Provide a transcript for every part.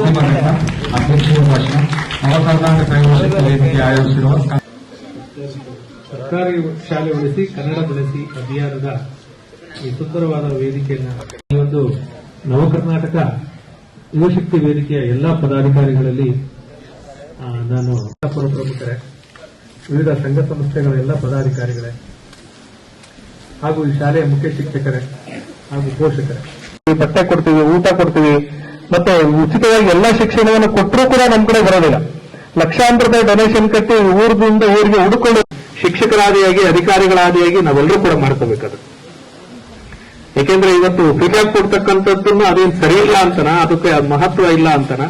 ಪ್ರತಿಭಟನೆ ಅಧ್ಯಕ್ಷೀಯ ಭಾಷಣ ನವಕರ್ನಾಟಕ ಯುವಶಕ್ತಿ ವೇದಿಕೆ ಆಯೋಜಿಸಿರುವ ಸರ್ಕಾರಿ ಶಾಲೆ ಉಳಿಸಿ ಕನ್ನಡ ಬೆಳೆಸಿ ಅಭಿಯಾನದ ಈ ಸುಂದರವಾದ ವೇದಿಕೆಯನ್ನು ಈ ಒಂದು ನವಕರ್ನಾಟಕ ಯುವಶಕ್ತಿ ವೇದಿಕೆಯ ಎಲ್ಲಾ ಪದಾಧಿಕಾರಿಗಳಲ್ಲಿ ನಾನು ಪ್ರಮುಖರೇ, ವಿವಿಧ ಸಂಘ ಸಂಸ್ಥೆಗಳ ಎಲ್ಲ ಪದಾಧಿಕಾರಿಗಳೇ ಹಾಗೂ ಈ ಶಾಲೆಯ ಮುಖ್ಯ ಶಿಕ್ಷಕರೇ ಹಾಗೂ ಪೋಷಕರೇ, ಬಟ್ಟೆ ಕೊಡ್ತೀವಿ, ಊಟ ಕೊಡ್ತೀವಿ, ಮತ್ತೆ ಉಚಿತವಾಗಿ ಎಲ್ಲಾ ಶಿಕ್ಷಣವನ್ನು ಕೊಟ್ಟರೂ ಕೂಡ ನಮ್ಮ ಕಡೆ ಬರೋದಿಲ್ಲ. ಲಕ್ಷಾಂತರ ರೂಪಾಯಿ ಡೊನೇಷನ್ ಕಟ್ಟಿ ಊರಿಂದ ಊರಿಗೆ ಹುಡುಕೊಂಡು ಶಿಕ್ಷಕರಾದಿಯಾಗಿ ಅಧಿಕಾರಿಗಳಾದಿಯಾಗಿ ನಾವೆಲ್ಲರೂ ಕೂಡ ಮಾಡ್ಕೋಬೇಕಾದ್ರೆ, ಯಾಕೆಂದ್ರೆ ಇವತ್ತು ಫ್ರೀಯಾಗಿ ಕೊಡ್ತಕ್ಕಂಥದ್ದನ್ನು ಅದೇನು ಸರಿ ಇಲ್ಲ ಅಂತನ, ಅದಕ್ಕೆ ಮಹತ್ವ ಇಲ್ಲ ಅಂತನ,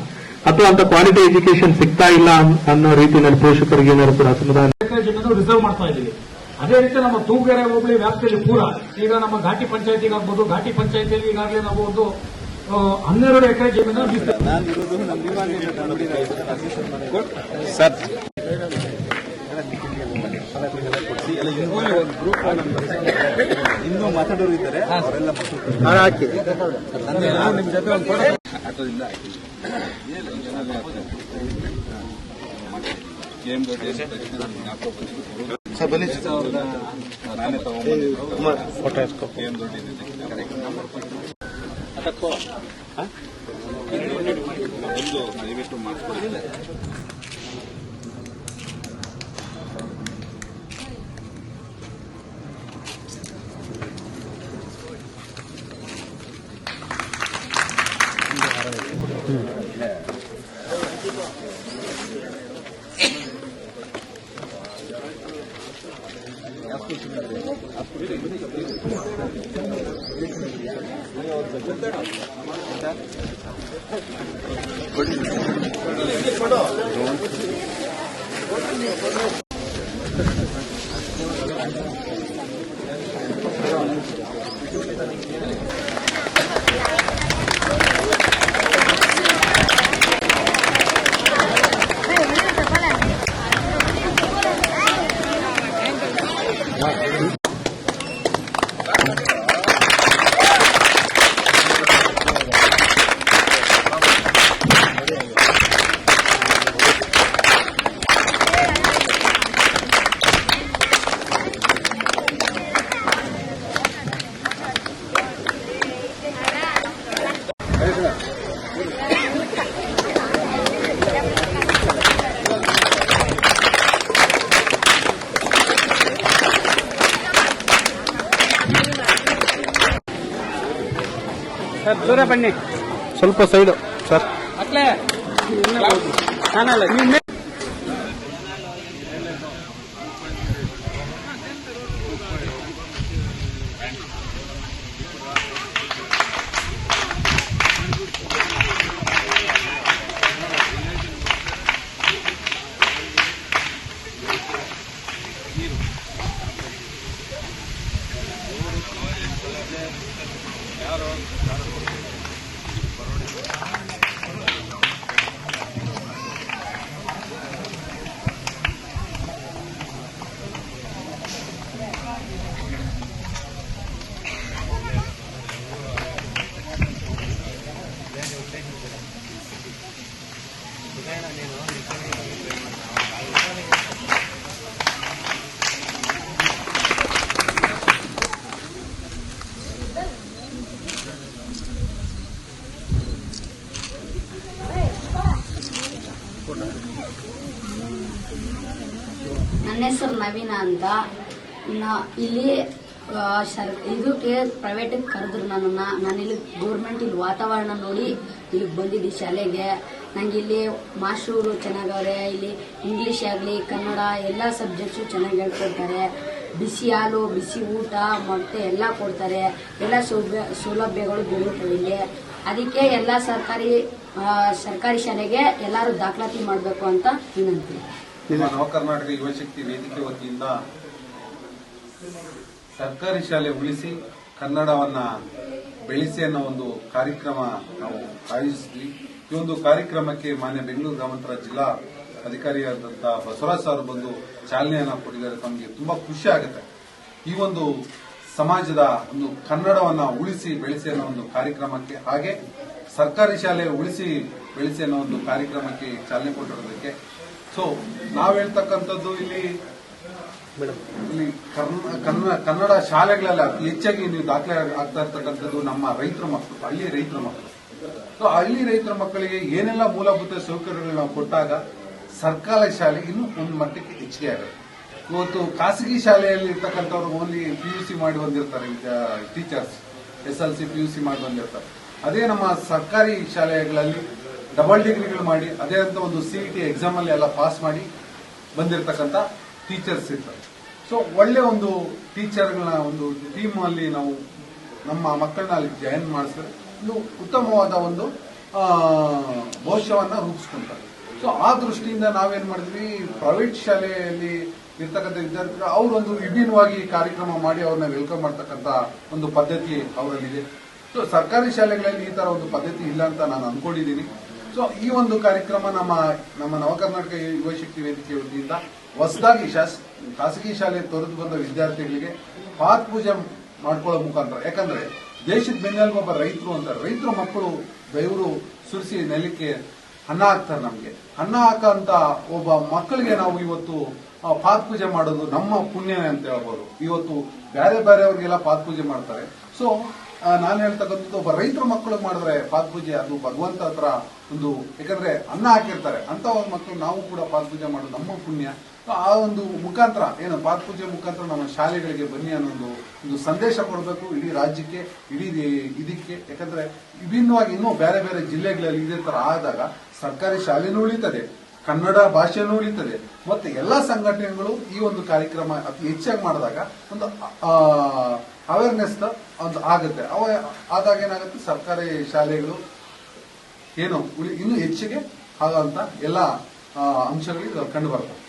ಅಥವಾ ಅಂತ ಕ್ವಾಲಿಟಿ ಎಜುಕೇಶನ್ ಸಿಗ್ತಾ ಇಲ್ಲ ಅನ್ನೋ ರೀತಿಯಲ್ಲಿ ಪೋಷಕರಿಗೆ ಏನಾದ್ರು ಕೂಡ ಅಸಮಾಧಾನ ರಿಸರ್ವ್ ಮಾಡ್ತಾ ಇದ್ದೀವಿ. ಅದೇ ರೀತಿ ನಮ್ಮ ತೂಗೆರೆ ಹೋಬಳಿ ವ್ಯಾಪ್ತಿಯಲ್ಲಿ ಪೂರ ಈಗ ನಮ್ಮ ಘಾಟಿ ಪಂಚಾಯತಿಗಾಗಬಹುದು, ಘಾಟಿ ಪಂಚಾಯತಿಯಲ್ಲಿ ಈಗಾಗಲೇ ನಾವು ಒಂದು 12 ಎಕರೆ ಜಮೀನು ಇನ್ನೂ ಮಾತಾಡೋರು ಇದ್ದಾರೆ, ಅವರೆಲ್ಲ ನಿಮ್ ಜೊತೆ ಒಂದು ಆಟೋದಿಂದ ನಾನೇ ತಗೊಂಡ್ಬಂದಿದ್ದು ಒಂದು ದಯವಿಟ್ಟು ಮಾಡಿಕೊಡಿಲ್ಲ. ದೂರ ಬನ್ನಿ, ಸ್ವಲ್ಪ ಸೈಡು ಸರ್. ನನ್ನ ಹೆಸರು ನವೀನ ಅಂತ. ಇಲ್ಲಿ ಇದಕ್ಕೆ ಪ್ರೈವೇಟಿಗೆ ಕರೆದ್ರು ನನ್ನನ್ನು. ನಾನಿಲ್ಲಿ ಗೌರ್ಮೆಂಟ್ ಇಲ್ಲಿ ವಾತಾವರಣ ನೋಡಿ ಇಲ್ಲಿಗೆ ಬಂದಿದ್ದೆ ಶಾಲೆಗೆ. ನಂಗೆ ಇಲ್ಲಿ ಮಾಸ್ಟರು ಚೆನ್ನಾಗವ್ರೆ. ಇಲ್ಲಿ ಇಂಗ್ಲೀಷ್ ಆಗಲಿ ಕನ್ನಡ ಎಲ್ಲ ಸಬ್ಜೆಕ್ಟ್ಸು ಚೆನ್ನಾಗಿ ಹೇಳ್ಕೊಡ್ತಾರೆ. ಬಿಸಿ ಹಾಲು, ಬಿಸಿ ಊಟ, ಮೊಟ್ಟೆ ಎಲ್ಲ ಕೊಡ್ತಾರೆ. ಎಲ್ಲ ಸೌಲಭ್ಯಗಳು ದೊರೆಯುತ್ತವೆ ಇಲ್ಲಿ. ಅದಕ್ಕೆ ಎಲ್ಲ ಸರ್ಕಾರಿ ಶಾಲೆಗೆ ಎಲ್ಲರೂ ದಾಖಲಾತಿ ಮಾಡಬೇಕು ಅಂತ ವಿನಂತಿ. ನವಕರ್ನಾಟಕ ಯುವಶಕ್ತಿ ವೇದಿಕೆ ವತಿಯಿಂದ ಸರ್ಕಾರಿ ಶಾಲೆ ಉಳಿಸಿ ಕನ್ನಡವನ್ನ ಬೆಳೆಸಿ ಅನ್ನೋ ಒಂದು ಕಾರ್ಯಕ್ರಮ ನಾವು ಆಯೋಜಿಸಿದ್ವಿ. ಈ ಒಂದು ಕಾರ್ಯಕ್ರಮಕ್ಕೆ ಮಾನ್ಯ ಬೆಂಗಳೂರು ಗ್ರಾಮಾಂತರ ಜಿಲ್ಲಾ ಅಧಿಕಾರಿಯಾದಂತಹ ಬಸವರಾಜ್ ಸರ್ ಬಂದು ಚಾಲನೆಯನ್ನ ಕೊಟ್ಟಿದ್ದಾರೆ. ತಮಗೆ ತುಂಬಾ ಖುಷಿ ಆಗುತ್ತೆ. ಈ ಒಂದು ಸಮಾಜದ ಒಂದು ಕನ್ನಡವನ್ನ ಉಳಿಸಿ ಬೆಳೆಸಿ ಅನ್ನೋ ಒಂದು ಕಾರ್ಯಕ್ರಮಕ್ಕೆ, ಹಾಗೆ ಸರ್ಕಾರಿ ಶಾಲೆ ಉಳಿಸಿ ಬೆಳೆಸಿ ಅನ್ನೋ ಒಂದು ಕಾರ್ಯಕ್ರಮಕ್ಕೆ ಚಾಲನೆ ಕೊಟ್ಟಿರೋದಕ್ಕೆ ಸೊ ನಾವು ಹೇಳ್ತಕ್ಕಂಥದ್ದು ಇಲ್ಲಿ ಕನ್ನಡ ಶಾಲೆಗಳೆಲ್ಲ ಅತಿ ಹೆಚ್ಚಾಗಿ ನೀವು ದಾಖಲೆ ಆಗ್ತಾ ಇರ್ತಕ್ಕಂಥದ್ದು ನಮ್ಮ ರೈತರ ಮಕ್ಕಳು, ಹಳ್ಳಿ ರೈತರ ಮಕ್ಕಳು. ಸೊ ಹಳ್ಳಿ ರೈತರ ಮಕ್ಕಳಿಗೆ ಏನೆಲ್ಲ ಮೂಲಭೂತ ಸೌಕರ್ಯಗಳು ನಾವು ಕೊಟ್ಟಾಗ ಸರ್ಕಾರಿ ಶಾಲೆ ಇನ್ನೂ ಒಂದು ಮಟ್ಟಕ್ಕೆ ಹೆಚ್ಚಿಗೆ ಆಗುತ್ತೆ. ಇವತ್ತು ಖಾಸಗಿ ಶಾಲೆಯಲ್ಲಿ ಇರ್ತಕ್ಕಂಥವ್ರು ಓನ್ಲಿ PUC ಮಾಡಿ ಬಂದಿರ್ತಾರೆ ಟೀಚರ್ಸ್, SLC PUC ಮಾಡಿ ಬಂದಿರ್ತಾರೆ. ಅದೇ ನಮ್ಮ ಸರ್ಕಾರಿ ಶಾಲೆಗಳಲ್ಲಿ ಡಬಲ್ ಡಿಗ್ರಿಗಳು ಮಾಡಿ ಅದೇ ಅಂತ ಒಂದು CET ಎಕ್ಸಾಮ್ ಅಲ್ಲಿ ಎಲ್ಲ ಪಾಸ್ ಮಾಡಿ ಬಂದಿರತಕ್ಕಂಥ ಟೀಚರ್ಸ್ ಇರ್ತಾರೆ. ಸೊ ಒಳ್ಳೆ ಒಂದು ಟೀಚರ್ಗಳನ್ನ ಒಂದು ಟೀಮ್ ಅಲ್ಲಿ ನಾವು ನಮ್ಮ ಮಕ್ಕಳನ್ನ ಅಲ್ಲಿ ಜಾಯಿನ್ ಮಾಡಿಸಿದ್ರೆ ಇದು ಉತ್ತಮವಾದ ಒಂದು ಭವಿಷ್ಯವನ್ನ ರೂಪಿಸ್ಕೊಂತಾರೆ. ಸೊ ಆ ದೃಷ್ಟಿಯಿಂದ ನಾವೇನ್ ಮಾಡಿದ್ವಿ, ಪ್ರೈವೇಟ್ ಶಾಲೆಯಲ್ಲಿ ಇರ್ತಕ್ಕಂಥ ವಿದ್ಯಾರ್ಥಿಗಳು ಅವರೊಂದು ವಿಭಿನ್ನವಾಗಿ ಕಾರ್ಯಕ್ರಮ ಮಾಡಿ ಅವ್ರನ್ನ ವೆಲ್ಕಮ್ ಮಾಡ್ತಕ್ಕಂಥ ಒಂದು ಪದ್ಧತಿ ಅವರಲ್ಲಿದೆ. ಸೊ ಸರ್ಕಾರಿ ಶಾಲೆಗಳಲ್ಲಿ ಈ ತರ ಒಂದು ಪದ್ಧತಿ ಇಲ್ಲ ಅಂತ ನಾನು ಅನ್ಕೊಂಡಿದ್ದೀನಿ. ಸೊ ಈ ಒಂದು ಕಾರ್ಯಕ್ರಮ ನಮ್ಮ ನವಕರ್ನಾಟಕ ಯುವಶಕ್ತಿ ವೇದಿಕೆ ವತಿಯಿಂದ ಹೊಸದಾಗಿ ಖಾಸಗಿ ಶಾಲೆ ತೊರೆದು ಬಂದ ವಿದ್ಯಾರ್ಥಿಗಳಿಗೆ ಪಾದ ಪೂಜೆ ಮಾಡ್ಕೊಳ್ಳೋ ಮುಖಾಂತರ, ಯಾಕಂದ್ರೆ ದೇಶದ ಬೆನ್ನೆಲುಬು ಒಬ್ಬ ರೈತರು ಅಂತಾರೆ. ರೈತರ ಮಕ್ಕಳು ಬೆವರು ಸುರಿಸಿ ನೆಲಕ್ಕೆ ಅನ್ನ ಹಾಕ್ತಾರೆ. ನಮ್ಗೆ ಅನ್ನ ಹಾಕಂತ ಒಬ್ಬ ಮಕ್ಕಳಿಗೆ ನಾವು ಇವತ್ತು ಪಾದ ಪೂಜೆ ಮಾಡೋದು ನಮ್ಮ ಪುಣ್ಯನೇ ಅಂತ ಹೇಳ್ಬೋದು. ಇವತ್ತು ಬೇರೆ ಬೇರೆಯವ್ರಿಗೆಲ್ಲ ಪಾದ ಪೂಜೆ ಮಾಡ್ತಾರೆ. ಸೊ ನಾನು ಹೇಳ್ತಕ್ಕಂಥದ್ದು ಒಬ್ಬ ರೈತರ ಮಕ್ಕಳು ಮಾಡಿದ್ರೆ ಪಾದ ಪೂಜೆ ಅದು ಭಗವಂತ ಹತ್ರ ಒಂದು, ಯಾಕಂದ್ರೆ ಅನ್ನ ಹಾಕಿರ್ತಾರೆ ಅಂತ ಮಕ್ಕಳು ನಾವು ಕೂಡ ಪಾದ ಪೂಜೆ ಮಾಡೋದು ನಮ್ಮ ಪುಣ್ಯ. ಆ ಒಂದು ಮುಖಾಂತರ ಏನು ಪಾದ ಪೂಜೆ ಮುಖಾಂತರ ನಮ್ಮ ಶಾಲೆಗಳಿಗೆ ಬನ್ನಿ ಅನ್ನೋ ಒಂದು ಸಂದೇಶ ಕೊಡಬೇಕು ಇಡೀ ರಾಜ್ಯಕ್ಕೆ, ಇಡೀ ಇದಕ್ಕೆ. ಯಾಕಂದ್ರೆ ವಿಭಿನ್ನವಾಗಿ ಇನ್ನೂ ಬೇರೆ ಬೇರೆ ಜಿಲ್ಲೆಗಳಲ್ಲಿ ಇದೇ ತರ ಆದಾಗ ಸರ್ಕಾರಿ ಶಾಲೆನೂ ಉಳಿತದೆ, ಕನ್ನಡ ಭಾಷೆನೂ ಉಳಿತದೆ, ಮತ್ತೆ ಎಲ್ಲಾ ಸಂಘಟನೆಗಳು ಈ ಒಂದು ಕಾರ್ಯಕ್ರಮ ಅತಿ ಹೆಚ್ಚಾಗಿ ಮಾಡಿದಾಗ ಒಂದು ಅವೇರ್ನೆಸ್ ಒಂದು ಆಗುತ್ತೆ. ಆದಾಗ ಏನಾಗುತ್ತೆ, ಸರ್ಕಾರಿ ಶಾಲೆಗಳು ಏನು ಇನ್ನೂ ಹೆಚ್ಚಿಗೆ ಆಗುವಂತ ಎಲ್ಲ ಅಂಶಗಳು ಕಂಡು ಬರ್ತವೆ.